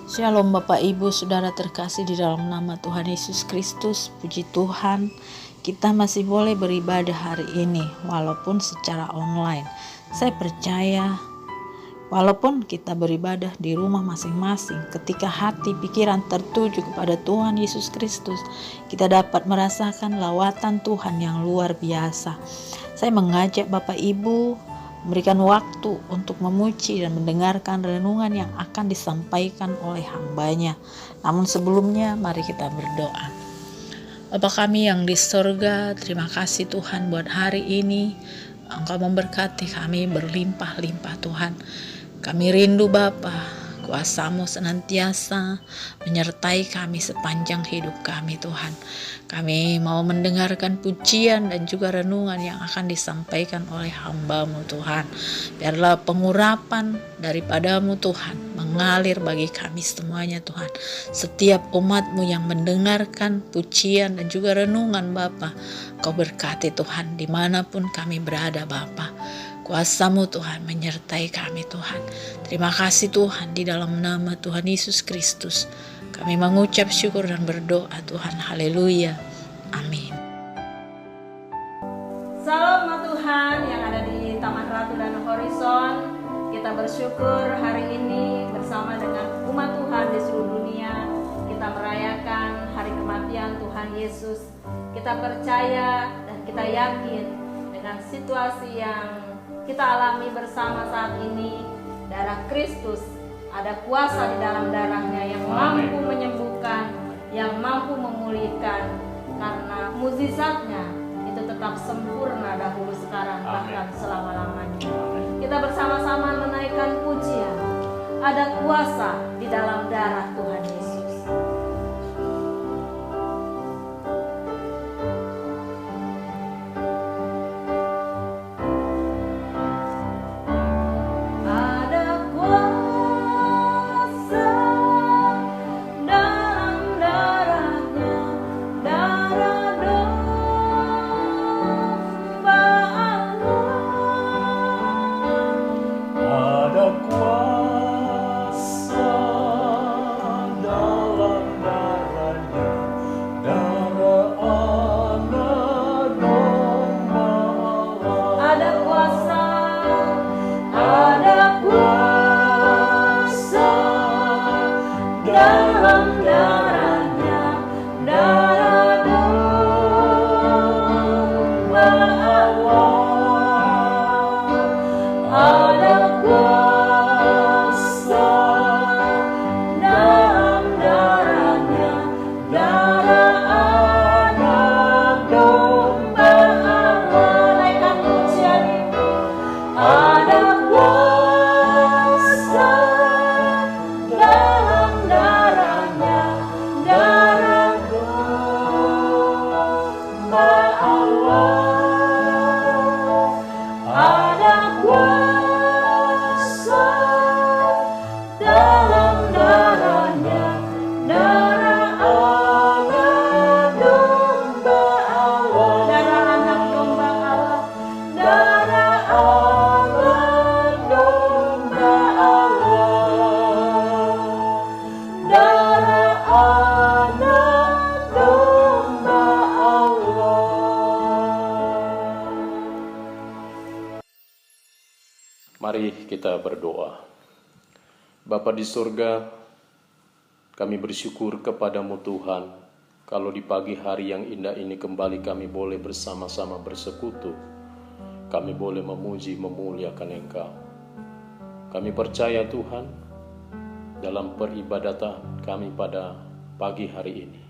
Shalom Bapak Ibu Saudara terkasih di dalam nama Tuhan Yesus Kristus. Puji Tuhan, kita masih boleh beribadah hari ini walaupun secara online. Saya percaya walaupun kita beribadah di rumah masing-masing, ketika hati pikiran tertuju kepada Tuhan Yesus Kristus, kita dapat merasakan lawatan Tuhan yang luar biasa. Saya mengajak Bapak Ibu memberikan waktu untuk memuji dan mendengarkan renungan yang akan disampaikan oleh hamba-Nya. Namun sebelumnya mari kita berdoa. Bapa kami yang di sorga, terima kasih Tuhan buat hari ini. Engkau memberkati kami berlimpah-limpah Tuhan. Kami rindu Bapa, kuasa-Mu senantiasa menyertai kami sepanjang hidup kami Tuhan. Kami mau mendengarkan pujian dan juga renungan yang akan disampaikan oleh hamba-Mu Tuhan. Biarlah pengurapan daripada-Mu Tuhan mengalir bagi kami semuanya Tuhan. Setiap umat-Mu yang mendengarkan pujian dan juga renungan Bapa, Kau berkati Tuhan dimanapun kami berada Bapa. Kuasa-Mu Tuhan menyertai kami Tuhan. Terima kasih Tuhan, di dalam nama Tuhan Yesus Kristus kami mengucap syukur dan berdoa Tuhan. Haleluya. Amin. Salam Tuhan yang ada di Taman Ratu dan Horizon. Kita bersyukur hari ini bersama dengan umat Tuhan di seluruh dunia. Kita merayakan hari kematian Tuhan Yesus. Kita percaya dan kita yakin dengan situasi yang kita alami bersama saat ini, darah Kristus, ada kuasa di dalam darahnya yang mampu menyembuhkan, yang mampu memulihkan, karena mukjizatnya itu tetap sempurna dahulu, sekarang, bahkan selama-lamanya. Kita bersama-sama menaikkan pujian, ada kuasa di dalam darah Tuhan Yesus. Mari kita berdoa. Bapa di surga, kami bersyukur kepadamu Tuhan, kalau di pagi hari yang indah ini kembali kami boleh bersama-sama bersekutu. Kami boleh memuji, memuliakan Engkau. Kami percaya Tuhan, dalam peribadatan kami pada pagi hari ini,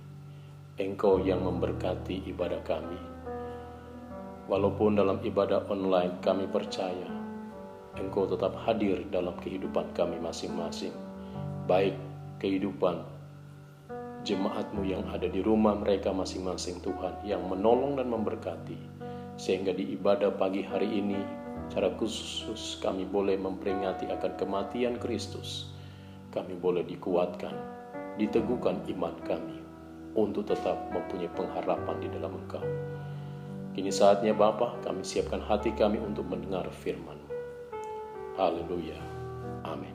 Engkau yang memberkati ibadah kami. Walaupun dalam ibadah online kami percaya Engkau tetap hadir dalam kehidupan kami masing-masing, baik kehidupan jemaat-Mu yang ada di rumah mereka masing-masing Tuhan, yang menolong dan memberkati, sehingga di ibadah pagi hari ini secara khusus kami boleh memperingati akan kematian Kristus. Kami boleh dikuatkan, diteguhkan iman kami untuk tetap mempunyai pengharapan di dalam Engkau. Kini saatnya Bapa, kami siapkan hati kami untuk mendengar firman-Mu. Haleluya. Amin.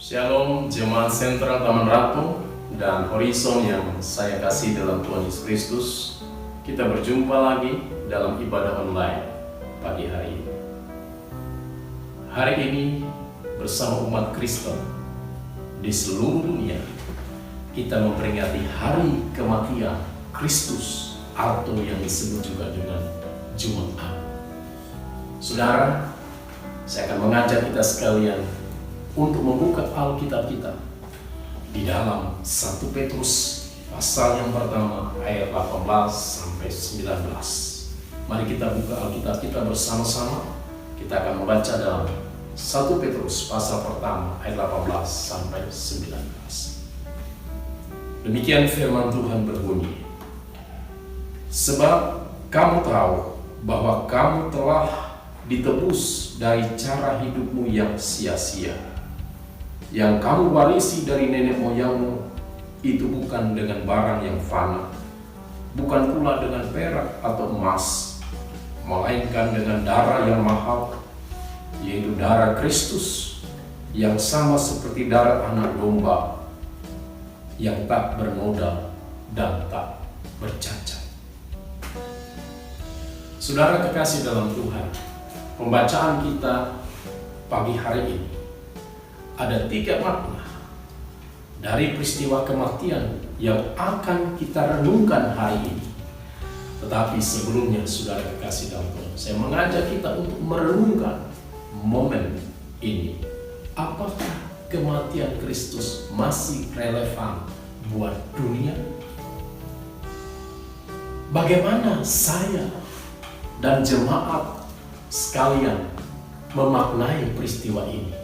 Shalom jemaat sentral Taman Ratu dan Horizon yang saya kasih dalam Tuhan Yesus Kristus. Kita berjumpa lagi dalam ibadah online pagi hari ini. Hari ini bersama umat Kristen di seluruh dunia kita memperingati hari kematian Kristus atau yang disebut juga dengan Jumat Agung. Saudara, saya akan mengajak kita sekalian untuk membuka Alkitab kita di dalam 1 Petrus pasal yang pertama ayat 18 sampai 19. Mari kita buka Alkitab kita bersama-sama. Kita akan membaca dalam 1 Petrus pasal pertama ayat 18 sampai 19. Demikian firman Tuhan berbunyi. Sebab kamu tahu bahwa kamu telah ditebus dari cara hidupmu yang sia-sia, yang kamu warisi dari nenek moyangmu, itu bukan dengan barang yang fana, bukan pula dengan perak atau emas, melainkan dengan darah yang mahal, yaitu darah Kristus, yang sama seperti darah anak domba, yang tak bernoda dan tak bercacat. Saudara kekasih dalam Tuhan, pembacaan kita pagi hari ini ada 3 makna dari peristiwa kematian yang akan kita renungkan hari ini. Tetapi sebelumnya, saudara kekasih dalam Tuhan, saya mengajak kita untuk merenungkan momen ini. Apakah kematian Kristus masih relevan buat dunia? Bagaimana saya dan jemaat sekalian memaknai peristiwa ini?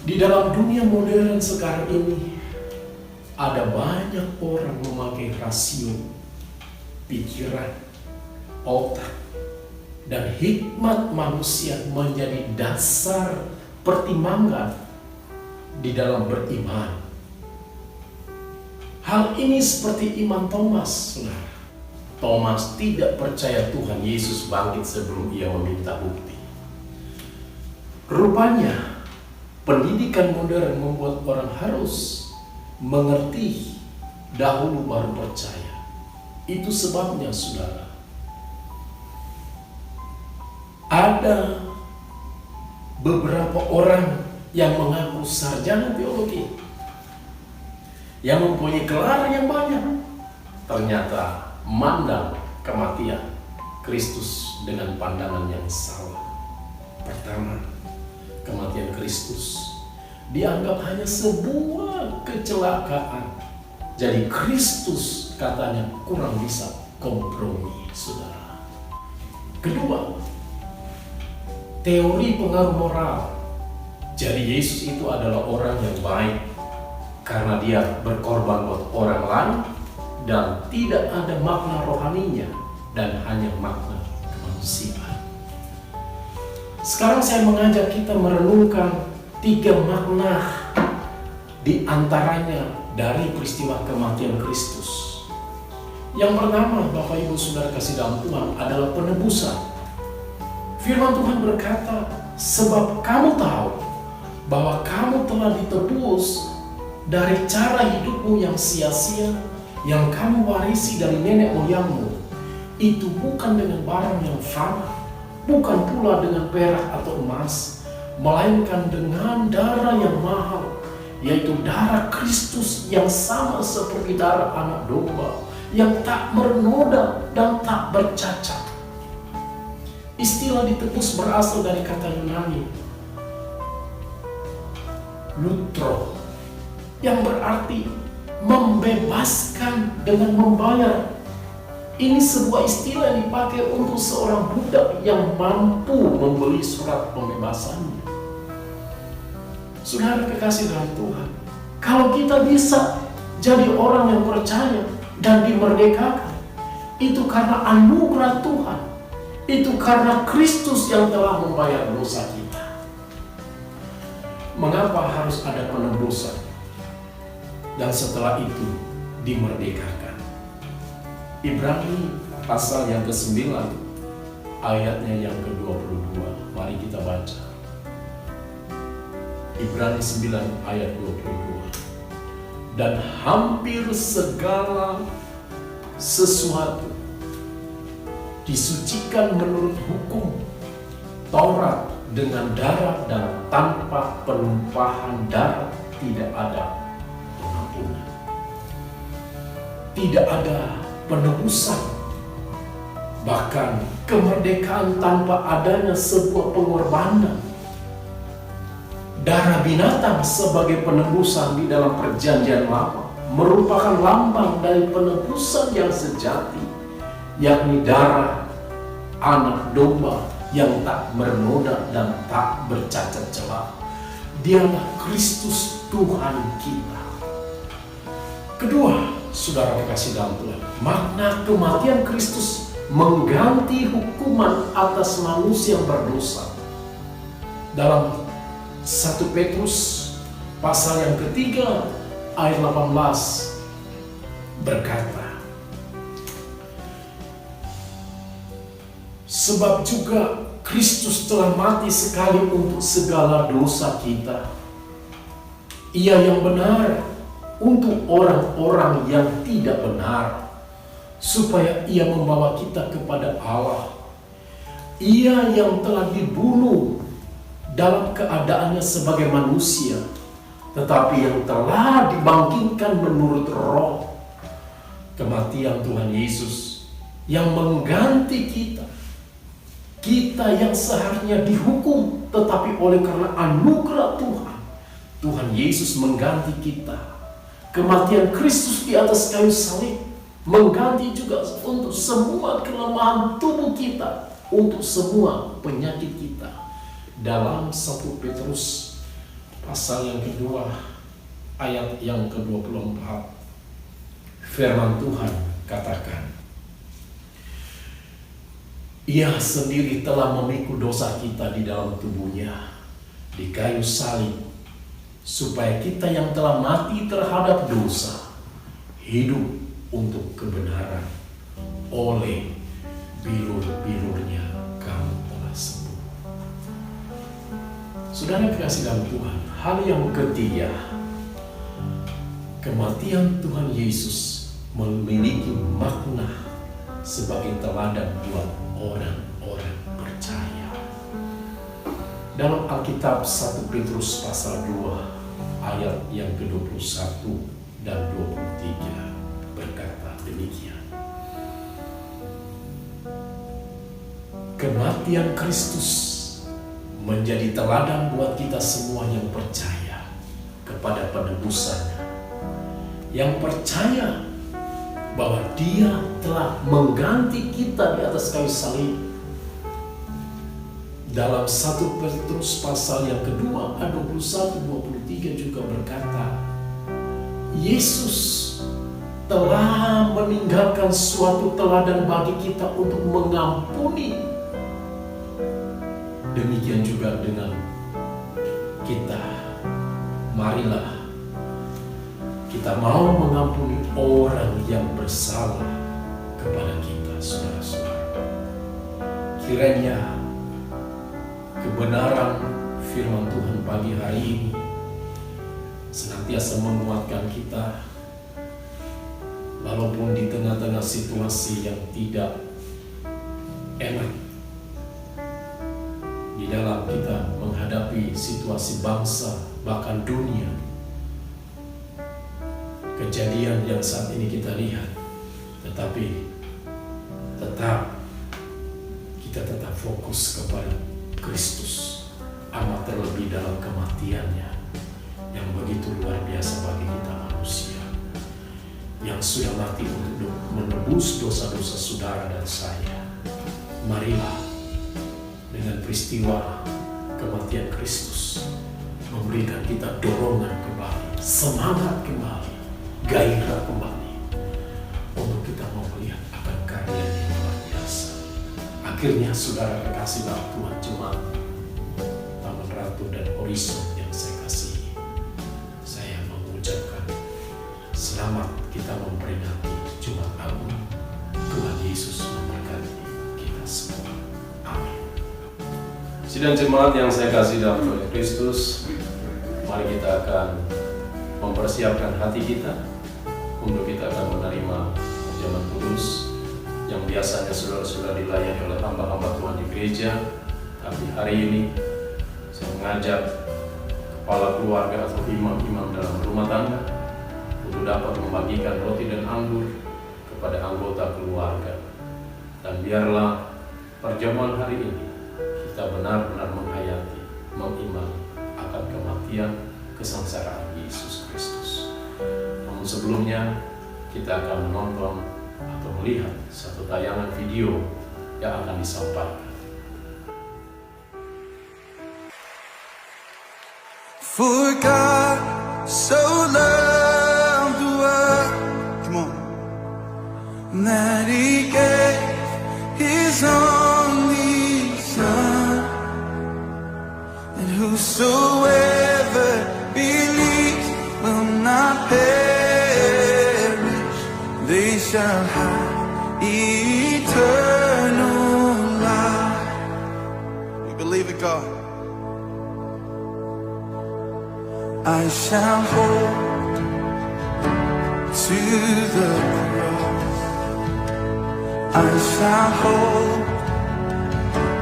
Di dalam dunia modern sekarang ini, ada banyak orang memakai rasio, pikiran, otak, dan hikmat manusia menjadi dasar pertimbangan di dalam beriman. Hal ini seperti iman Thomas, saudara. Thomas tidak percaya Tuhan Yesus bangkit sebelum ia meminta bukti. Rupanya, pendidikan modern membuat orang harus mengerti dahulu baru percaya. Itu sebabnya, saudara, ada beberapa orang yang mengaku sarjana teologi, yang mempunyai gelar yang banyak, ternyata memandang kematian Kristus dengan pandangan yang salah. Pertama, kematian Kristus dianggap hanya sebuah kecelakaan. Jadi Kristus katanya kurang bisa kompromi, saudara. Kedua, teori pengaruh moral. Jadi Yesus itu adalah orang yang baik karena dia berkorban buat orang lain dan tidak ada makna rohaninya dan hanya makna kemanusiaan. Sekarang saya mengajak kita merenungkan 3 makna di antaranya dari peristiwa kematian Kristus. Yang pertama, Bapak Ibu Saudara kasih dalam Tuhan, adalah penebusan. Firman Tuhan berkata, sebab kamu tahu bahwa kamu telah ditebus dari cara hidupmu yang sia-sia, yang kamu warisi dari nenek moyangmu, itu bukan dengan barang yang fana, bukan pula dengan perak atau emas, melainkan dengan darah yang mahal, yaitu darah Kristus yang sama seperti darah anak domba, yang tak bernoda dan tak bercacat. Istilah ditebus berasal dari kata Yunani lutro, yang berarti membebaskan dengan membayar. Ini sebuah istilah yang dipakai untuk seorang budak yang mampu membeli surat pembebasannya. Saudara kekasih dalam Tuhan, kalau kita bisa jadi orang yang percaya dan dimerdekakan, itu karena anugerah Tuhan. Itu karena Kristus yang telah membayar dosa kita. Mengapa harus ada penebusan? Dan setelah itu dimerdekakan. Ibrani pasal yang ke-9 ayatnya yang ke-22. Mari kita baca. Ibrani 9 ayat 22. Dan hampir segala sesuatu disucikan menurut hukum Taurat dengan darah, dan tanpa penumpahan darah tidak ada pengampunan. Tidak ada penebusan. Bahkan kemerdekaan tanpa adanya sebuah pengorbanan. Darah binatang sebagai penebusan di dalam perjanjian lama merupakan lambang dari penebusan yang sejati, yakni darah anak domba yang tak bernoda dan tak bercacat celah. Dialah Kristus Tuhan kita. Kedua, saudara kekasih dalam Tuhan, makna kematian Kristus mengganti hukuman atas manusia yang berdosa. Dalam 1 Petrus pasal yang ketiga ayat 18 berkata, sebab juga Kristus telah mati sekali untuk segala dosa kita. Ia yang benar untuk orang-orang yang tidak benar, supaya ia membawa kita kepada Allah. Ia yang telah dibunuh dalam keadaannya sebagai manusia, tetapi yang telah dibangkitkan menurut roh. Kematian Tuhan Yesus yang mengganti kita. Kita yang seharusnya dihukum, tetapi oleh karena anugerah Tuhan, Tuhan Yesus mengganti kita. Kematian Kristus di atas kayu salib mengganti juga untuk semua kelemahan tubuh kita, untuk semua penyakit kita. Dalam 1 Petrus pasal yang kedua ayat yang ke-24, firman Tuhan katakan, Ia sendiri telah memikul dosa kita di dalam tubuhnya di kayu salib, supaya kita yang telah mati terhadap dosa hidup untuk kebenaran. Oleh bilur-bilurnya kamu telah sembuh. Saudara kekasih dalam Tuhan, hal yang ketiga, kematian Tuhan Yesus memiliki makna sebagai teladan buat orang-orang percaya. Dalam Alkitab 1 Petrus pasal 2 ayat yang ke-21 dan 23 berkata demikian. Kematian Kristus menjadi teladan buat kita semua yang percaya kepada penebusannya, yang percaya bahwa Dia telah mengganti kita di atas kayu salib. Dalam 1 Petrus pasal yang kedua ayat 21-23 juga berkata, Yesus telah meninggalkan suatu teladan bagi kita untuk mengampuni. Demikian juga dengan kita. Marilah kita mau mengampuni orang yang bersalah kepada kita, saudara-saudara. Kiranya kebenaran firman Tuhan pagi hari ini senantiasa menguatkan kita, walaupun di tengah-tengah situasi yang tidak enak, di dalam kita menghadapi situasi bangsa, bahkan dunia, kejadian yang saat ini kita lihat, tetapi kita tetap fokus kepada Kristus, amat terlebih dalam kematiannya yang begitu luar biasa bagi kita manusia, yang sudah mati untuk menebus dosa-dosa saudara dan saya. Marilah dengan peristiwa kematian Kristus memberikan kita dorongan kembali, semangat kembali, gairah kembali untuk kita mau melihat akan karya yang luar biasa. Akhirnya saudara kekasih dalam Tuhan, Jemaat Taman Ratu dan Horizon yang saya kasihi, saya mengucapkan selamat kita memperingati Jumat Agung. Tuhan Yesus memberkati kita semua. Amin. Sidang jemaat yang saya kasih dalam Tuhan Kristus, Mari kita akan mempersiapkan hati kita untuk kita akan menerima perjamuan kudus yang biasanya saudara-saudara dilayani oleh hamba-hamba Tuhan di gereja. Tapi hari ini saya mengajak kepala keluarga atau imam-imam dalam rumah tangga untuk dapat membagikan roti dan anggur kepada anggota keluarga. Dan biarlah perjamuan hari ini kita benar-benar menghayati, mengimani akan kematian, kesengsaraan Yesus Kristus. Namun sebelumnya kita akan menonton atau melihat satu tayangan video yang akan disampaikan. For God so loved the world, come on, that He gave His only Son, and whosoever believes will not perish, they shall have eternal life. We believe it, God. I shall hold to the cross. I shall hold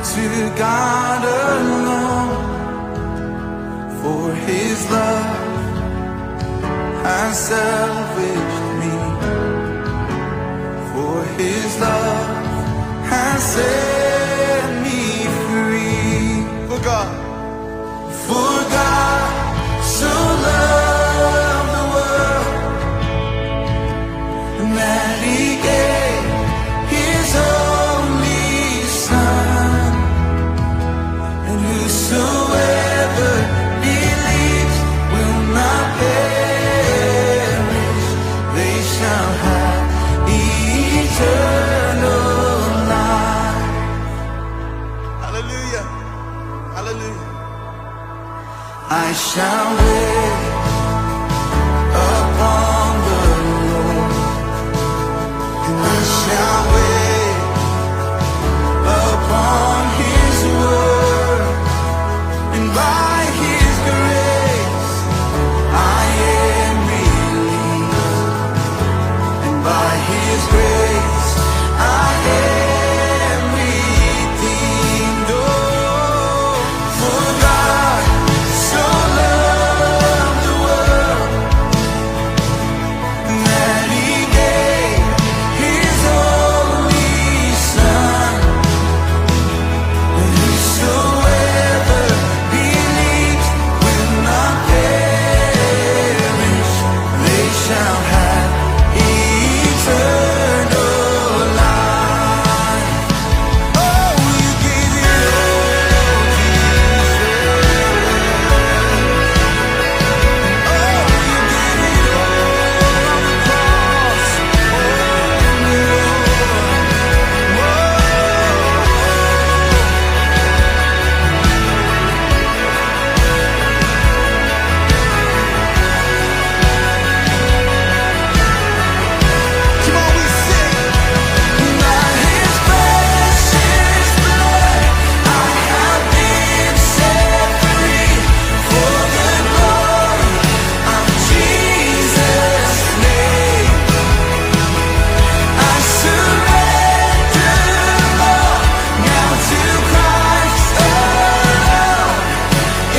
to God alone, for His love has salvaged me, for His love has set me free. For God so loved the world that He gave His only Son, and whosoever believes will not perish, they shall have eternal life. Hallelujah, hallelujah. I shall wait upon the Lord, and I shall wait upon His word, and by His grace I am released, and by His grace I am redeemed. Oh, for God so loved the world that He gave His only Son, and whosoever believes will not perish, they shall have eternal life. Oh, You gave it all, come on, we sing. By His precious blood I have been set free, for the glory of Jesus' name. I surrender all now to Christ alone.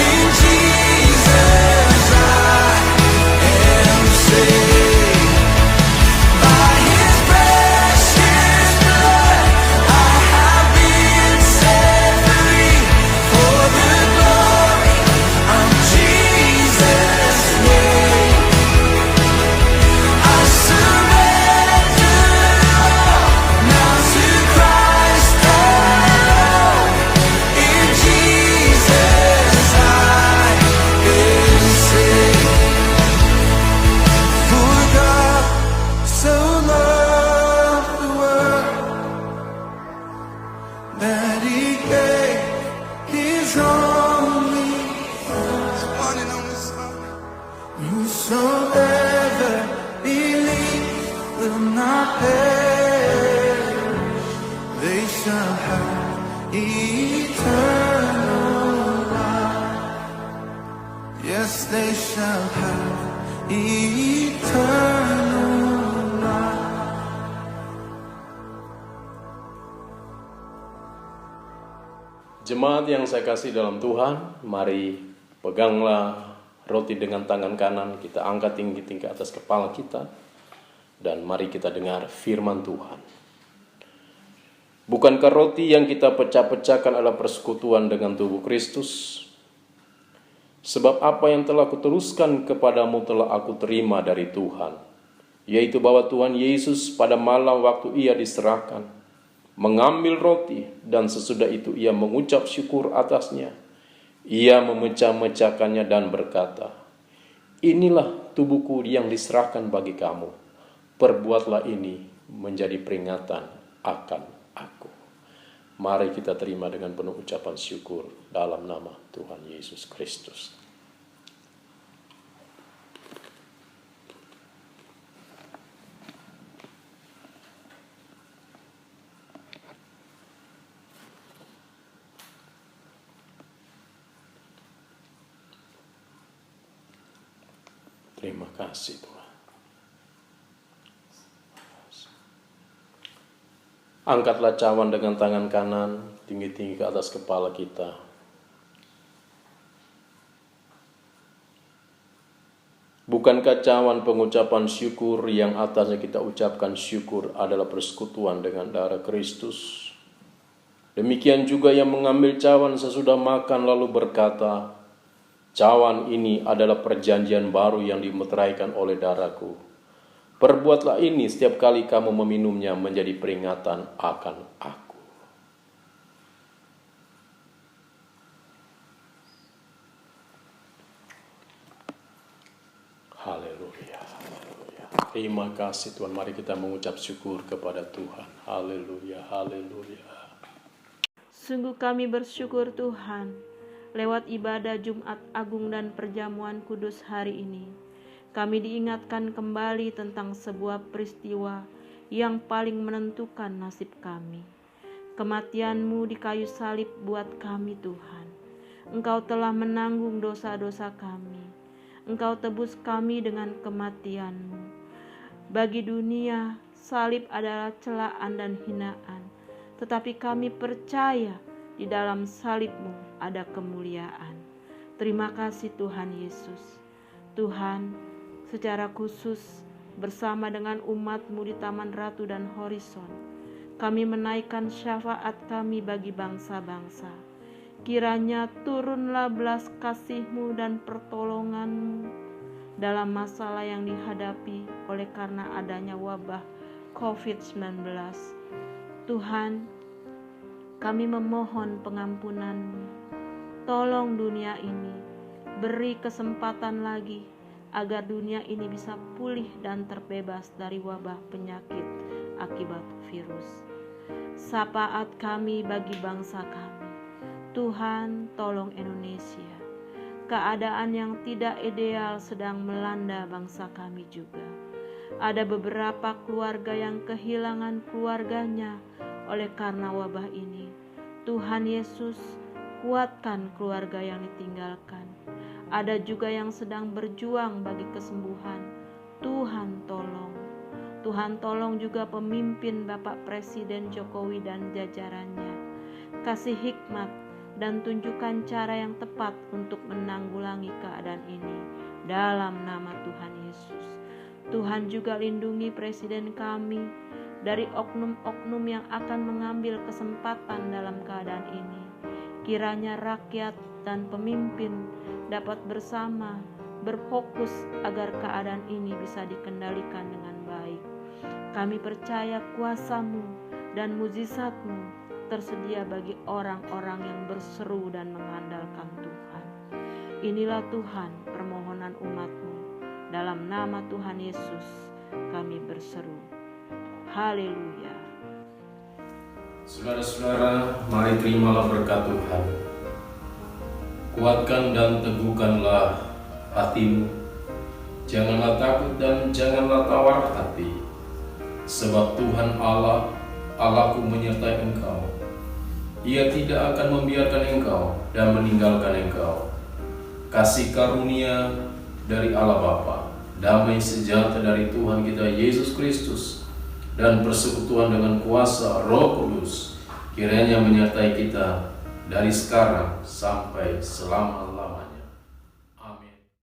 In Jesus I am saved. By His precious blood I have been set free, for the glory of Jesus' name. I surrender all now to Christ alone. In Jesus I am saved. For God so loved the world that He gave His only one and only Son. Whosoever believes will not perish, they shall have eternal life. Yes, they shall have eternal life. Jemaat yang saya kasih dalam Tuhan, mari peganglah roti dengan tangan kanan, kita angkat tinggi-tinggi ke atas kepala kita, dan mari kita dengar firman Tuhan. Bukankah roti yang kita pecah-pecahkan adalah persekutuan dengan tubuh Kristus? Sebab apa yang telah kuteruskan kepadamu telah aku terima dari Tuhan, yaitu bahwa Tuhan Yesus pada malam waktu ia diserahkan, mengambil roti, dan sesudah itu ia mengucap syukur atasnya. Ia memecah-mecahkannya dan berkata, "Inilah tubuhku yang diserahkan bagi kamu. Perbuatlah ini menjadi peringatan akan aku." Mari kita terima dengan penuh ucapan syukur dalam nama Tuhan Yesus Kristus. Terima kasih Tuhan. Angkatlah cawan dengan tangan kanan tinggi-tinggi ke atas kepala kita. Bukankah cawan pengucapan syukur yang atasnya kita ucapkan syukur adalah persekutuan dengan darah Kristus? Demikian juga yang mengambil cawan sesudah makan lalu berkata, "Cawan ini adalah perjanjian baru yang dimeteraikan oleh darahku. Perbuatlah ini setiap kali kamu meminumnya menjadi peringatan akan aku." Haleluya, haleluya. Terima kasih Tuhan, mari kita mengucap syukur kepada Tuhan. Haleluya, haleluya. Sungguh kami bersyukur Tuhan, lewat ibadah Jumat Agung dan perjamuan kudus hari ini, kami diingatkan kembali tentang sebuah peristiwa yang paling menentukan nasib kami. Kematian-Mu di kayu salib buat kami Tuhan. Engkau telah menanggung dosa-dosa kami. Engkau tebus kami dengan kematian-Mu. Bagi dunia, salib adalah celaan dan hinaan. Tetapi kami percaya di dalam salib-Mu ada kemuliaan. Terima kasih Tuhan Yesus. Tuhan, secara khusus bersama dengan umat-Mu di Taman Ratu dan Horizon, kami menaikkan syafaat kami bagi bangsa-bangsa. Kiranya turunlah belas kasih-Mu dan pertolongan-Mu dalam masalah yang dihadapi oleh karena adanya wabah COVID-19. Tuhan, kami memohon pengampunan-Mu. Tolong dunia ini, beri kesempatan lagi agar dunia ini bisa pulih dan terbebas dari wabah penyakit akibat virus. Syafaat kami bagi bangsa kami. Tuhan, tolong Indonesia. Keadaan yang tidak ideal sedang melanda bangsa kami juga. Ada beberapa keluarga yang kehilangan keluarganya oleh karena wabah ini. Tuhan Yesus, kuatkan keluarga yang ditinggalkan. Ada juga yang sedang berjuang bagi kesembuhan. Tuhan tolong. Tuhan tolong juga pemimpin Bapak Presiden Jokowi dan jajarannya. Kasih hikmat dan tunjukkan cara yang tepat untuk menanggulangi keadaan ini. Dalam nama Tuhan Yesus. Tuhan juga lindungi Presiden kami dari oknum-oknum yang akan mengambil kesempatan dalam keadaan ini. Kiranya rakyat dan pemimpin dapat bersama berfokus agar keadaan ini bisa dikendalikan dengan baik. Kami percaya kuasa-Mu dan mujizat-Mu tersedia bagi orang-orang yang berseru dan mengandalkan Tuhan. Inilah Tuhan permohonan umat-Mu. Dalam nama Tuhan Yesus kami berseru. Haleluya. Saudara-saudara, mari terimalah berkat Tuhan. Kuatkan dan teguhkanlah hatimu. Janganlah takut dan janganlah tawar hati. Sebab Tuhan Allah, Allahku menyertai engkau. Ia tidak akan membiarkan engkau dan meninggalkan engkau. kasih karunia dari Allah Bapa, damai sejahtera dari Tuhan kita Yesus Kristus, dan persekutuan dengan kuasa Roh Kudus kiranya menyertai kita dari sekarang sampai selama-lamanya.